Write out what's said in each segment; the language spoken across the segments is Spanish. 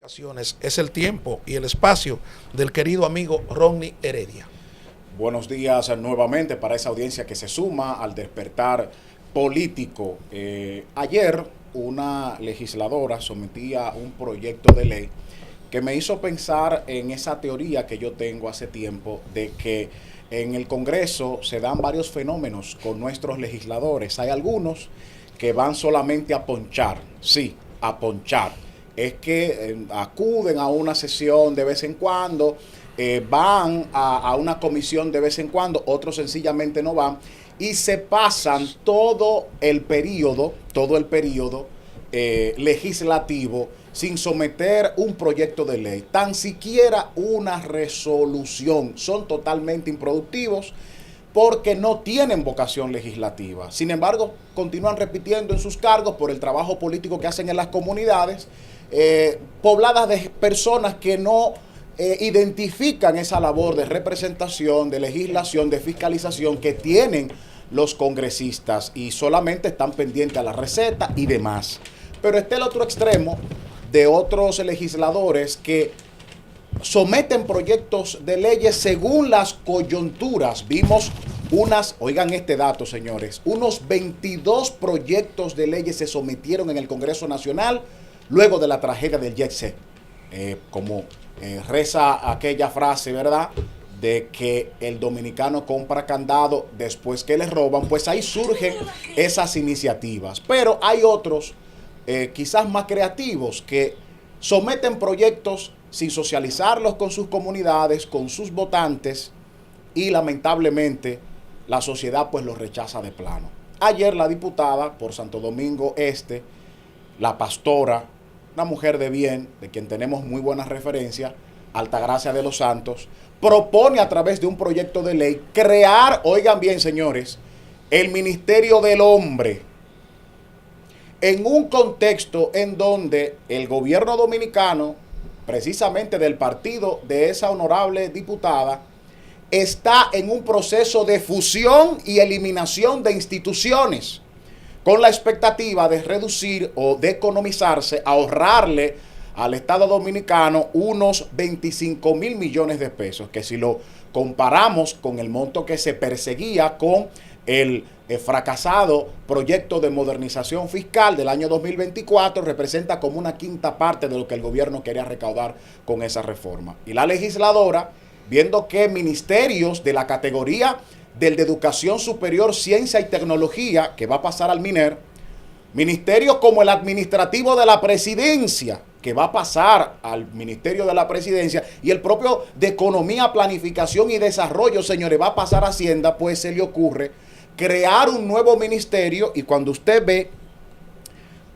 Es el tiempo y el espacio del querido amigo Ronnie Heredia. Buenos días nuevamente para esa audiencia que se suma al despertar político. Ayer una legisladora sometía un proyecto de ley que me hizo pensar en esa teoría que yo tengo hace tiempo de que en el Congreso se dan varios fenómenos con nuestros legisladores. Hay algunos que van solamente a ponchar, sí, a ponchar. Es que acuden a una sesión de vez en cuando, van a una comisión de vez en cuando, otros sencillamente no van y se pasan todo el periodo legislativo sin someter un proyecto de ley, tan siquiera una resolución. Son totalmente improductivos porque no tienen vocación legislativa. Sin embargo, continúan repitiendo en sus cargos por el trabajo político que hacen en las comunidades, pobladas de personas que no identifican esa labor de representación, de legislación, de fiscalización que tienen los congresistas y solamente están pendientes a la receta y demás. Pero está el otro extremo de otros legisladores que someten proyectos de leyes según las coyunturas. Vimos oigan este dato, señores, unos 22 proyectos de leyes se sometieron en el Congreso Nacional luego de la tragedia del Jet Set. Como reza aquella frase, ¿verdad?, de que el dominicano compra candado después que les roban, pues ahí surgen esas iniciativas. Pero hay otros, quizás más creativos, que someten proyectos sin socializarlos con sus comunidades, con sus votantes, y lamentablemente la sociedad pues los rechaza de plano. Ayer la diputada por Santo Domingo Este, la pastora, una mujer de bien, de quien tenemos muy buenas referencias, Altagracia de los Santos, propone a través de un proyecto de ley crear, oigan bien señores, el Ministerio del Hombre, en un contexto en donde el gobierno dominicano, precisamente del partido de esa honorable diputada, está en un proceso de fusión y eliminación de instituciones, con la expectativa de reducir o de economizarse, ahorrarle al Estado Dominicano unos 25 mil millones de pesos, que si lo comparamos con el monto que se perseguía con el fracasado proyecto de modernización fiscal del año 2024, representa como una quinta parte de lo que el gobierno quería recaudar con esa reforma. Y la legisladora, viendo que ministerios de la categoría del de Educación Superior, Ciencia y Tecnología, que va a pasar al MINER, ministerios como el administrativo de la Presidencia, que va a pasar al Ministerio de la Presidencia, y el propio de Economía, Planificación y Desarrollo, señores, va a pasar a Hacienda, pues se le ocurre crear un nuevo ministerio, y cuando usted ve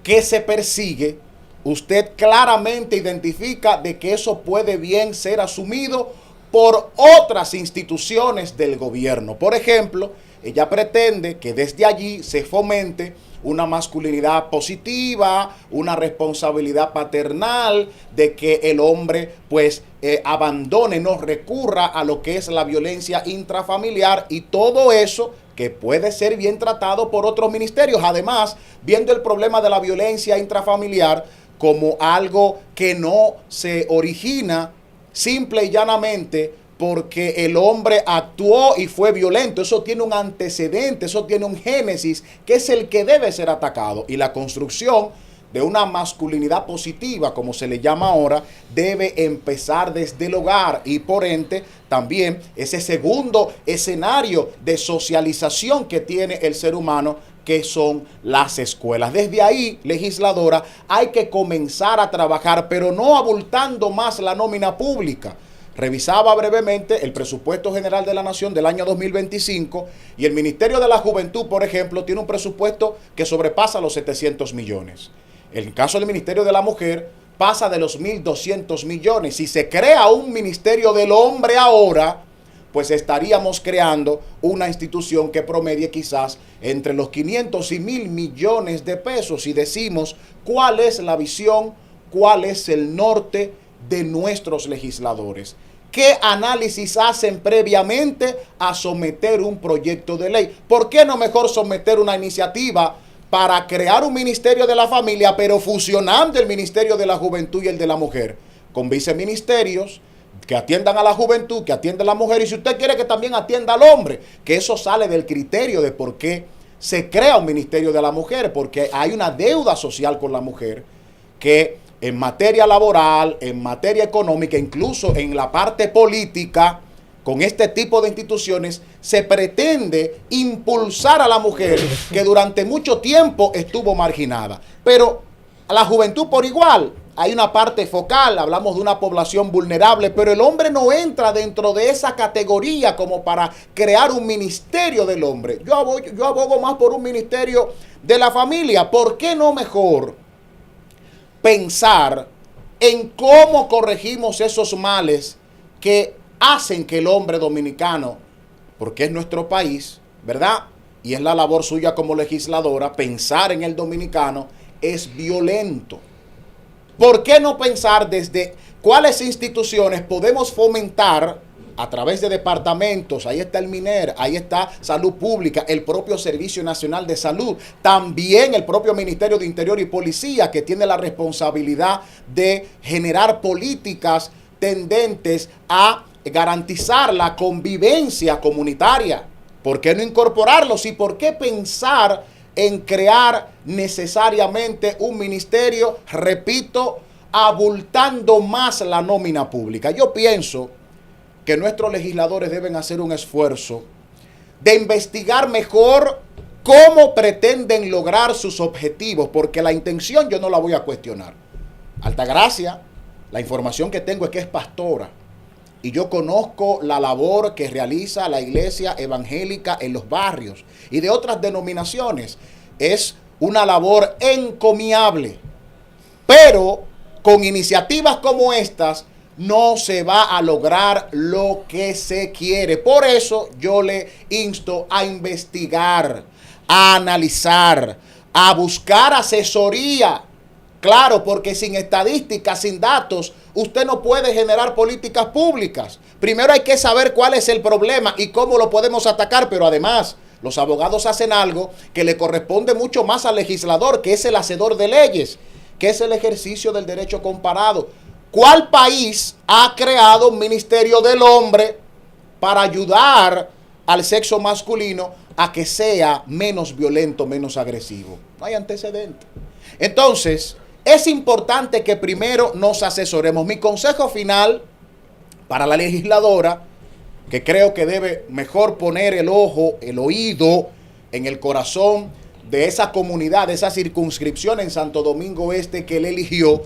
que se persigue, usted claramente identifica de que eso puede bien ser asumido por otras instituciones del gobierno. Por ejemplo, ella pretende que desde allí se fomente una masculinidad positiva, una responsabilidad paternal, de que el hombre pues abandone, no recurra a lo que es la violencia intrafamiliar, y todo eso que puede ser bien tratado por otros ministerios. Además, viendo el problema de la violencia intrafamiliar como algo que no se origina simple y llanamente porque el hombre actuó y fue violento. Eso tiene un antecedente, eso tiene un génesis que es el que debe ser atacado. Y la construcción de una masculinidad positiva, como se le llama ahora, debe empezar desde el hogar, y por ende también ese segundo escenario de socialización que tiene el ser humano, que son las escuelas. Desde ahí, legisladora, hay que comenzar a trabajar, pero no abultando más la nómina pública. Revisaba brevemente el presupuesto general de la Nación del año 2025 y el Ministerio de la Juventud, por ejemplo, tiene un presupuesto que sobrepasa los 700 millones. En el caso del Ministerio de la Mujer, pasa de los 1.200 millones. Si se crea un Ministerio del Hombre ahora, pues estaríamos creando una institución que promedie quizás entre los 500 y 1.000 millones de pesos. Y decimos, ¿cuál es la visión? ¿Cuál es el norte de nuestros legisladores? ¿Qué análisis hacen previamente a someter un proyecto de ley? ¿Por qué no mejor someter una iniciativa para crear un ministerio de la familia, pero fusionando el ministerio de la juventud y el de la mujer, con viceministerios que atiendan a la juventud, que atiendan a la mujer, y si usted quiere que también atienda al hombre, que eso sale del criterio de por qué se crea un ministerio de la mujer, porque hay una deuda social con la mujer que en materia laboral, en materia económica, incluso en la parte política, con este tipo de instituciones, se pretende impulsar a la mujer que durante mucho tiempo estuvo marginada. Pero a la juventud por igual, hay una parte focal, hablamos de una población vulnerable, pero el hombre no entra dentro de esa categoría como para crear un ministerio del hombre. Yo abogo más por un ministerio de la familia. ¿Por qué no mejor pensar en cómo corregimos esos males que hacen que el hombre dominicano, porque es nuestro país, ¿verdad? Y es la labor suya como legisladora, pensar en el dominicano, es violento. ¿Por qué no pensar desde cuáles instituciones podemos fomentar a través de departamentos? Ahí está el MINER, ahí está Salud Pública, el propio Servicio Nacional de Salud, también el propio Ministerio de Interior y Policía, que tiene la responsabilidad de generar políticas tendentes a garantizar la convivencia comunitaria. ¿Por qué no incorporarlos? ¿Y por qué pensar en crear necesariamente un ministerio, repito, abultando más la nómina pública? Yo pienso que nuestros legisladores deben hacer un esfuerzo de investigar mejor cómo pretenden lograr sus objetivos, porque la intención yo no la voy a cuestionar. Altagracia, la información que tengo es que es pastora, y yo conozco la labor que realiza la iglesia evangélica en los barrios y de otras denominaciones. Es una labor encomiable, pero con iniciativas como estas no se va a lograr lo que se quiere. Por eso yo le insto a investigar, a analizar, a buscar asesoría. Claro, porque sin estadísticas, sin datos, usted no puede generar políticas públicas. Primero hay que saber cuál es el problema y cómo lo podemos atacar, pero además los abogados hacen algo que le corresponde mucho más al legislador, que es el hacedor de leyes, que es el ejercicio del derecho comparado. ¿Cuál país ha creado un ministerio del hombre para ayudar al sexo masculino a que sea menos violento, menos agresivo? No hay antecedente. Entonces, es importante que primero nos asesoremos. Mi consejo final para la legisladora, que creo que debe mejor poner el ojo, el oído en el corazón de esa comunidad, de esa circunscripción en Santo Domingo Este que él eligió,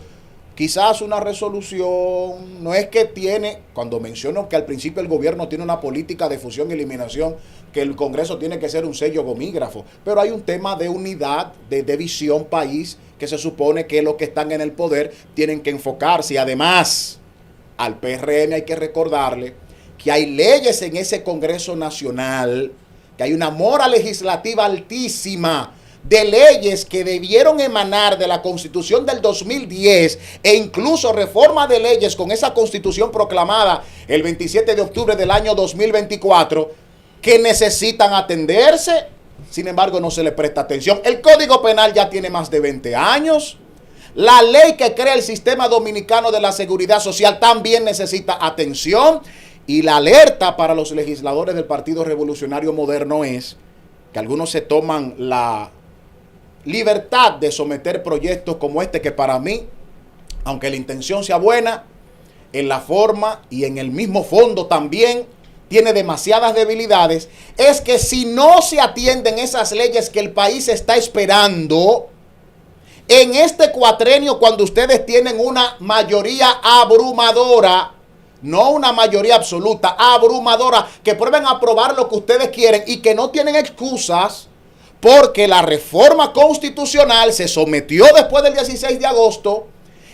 quizás una resolución, no es que tiene, cuando menciono que al principio el gobierno tiene una política de fusión y eliminación, que el Congreso tiene que ser un sello gomígrafo, pero hay un tema de unidad, de visión país, que se supone que los que están en el poder tienen que enfocarse. Y además, al PRM hay que recordarle que hay leyes en ese Congreso Nacional, que hay una mora legislativa altísima de leyes que debieron emanar de la Constitución del 2010 e incluso reforma de leyes con esa Constitución proclamada el 27 de octubre del año 2024 que necesitan atenderse. Sin embargo, no se le presta atención. El Código Penal ya tiene más de 20 años. La ley que crea el Sistema Dominicano de la Seguridad Social también necesita atención. Y la alerta para los legisladores del Partido Revolucionario Moderno es que algunos se toman la libertad de someter proyectos como este, que para mí, aunque la intención sea buena, en la forma y en el mismo fondo también tiene demasiadas debilidades. Es que si no se atienden esas leyes que el país está esperando, en este cuatrenio, cuando ustedes tienen una mayoría abrumadora, no una mayoría absoluta, abrumadora, que prueben aprobar lo que ustedes quieren y que no tienen excusas, porque la reforma constitucional se sometió después del 16 de agosto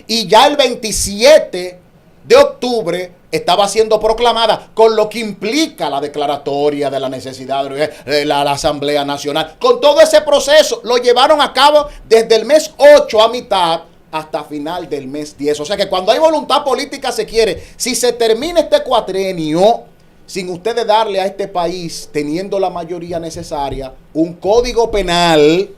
y ya el 27 de octubre estaba siendo proclamada, con lo que implica la declaratoria de la necesidad de la Asamblea Nacional. Con todo ese proceso lo llevaron a cabo desde el mes 8 a mitad hasta final del mes 10. O sea que cuando hay voluntad política se quiere. Si se termina este cuatrenio sin ustedes darle a este país, teniendo la mayoría necesaria, un código penal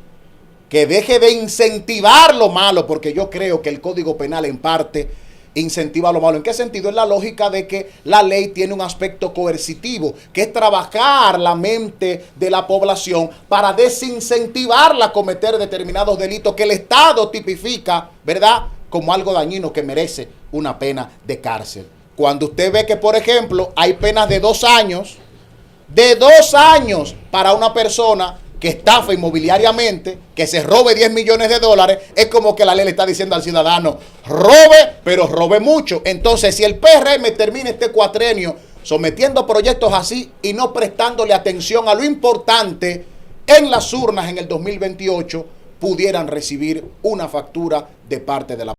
que deje de incentivar lo malo, porque yo creo que el Código Penal en parte incentiva lo malo. ¿En qué sentido? Es la lógica de que la ley tiene un aspecto coercitivo, que es trabajar la mente de la población para desincentivarla a cometer determinados delitos que el Estado tipifica, ¿verdad?, como algo dañino que merece una pena de cárcel. Cuando usted ve que, por ejemplo, hay penas de 2 años, para una persona que estafa inmobiliariamente, que se robe 10 millones de dólares, es como que la ley le está diciendo al ciudadano, robe, pero robe mucho. Entonces, si el PRM termina este cuatrenio sometiendo proyectos así y no prestándole atención a lo importante en las urnas en el 2028, pudieran recibir una factura de parte de la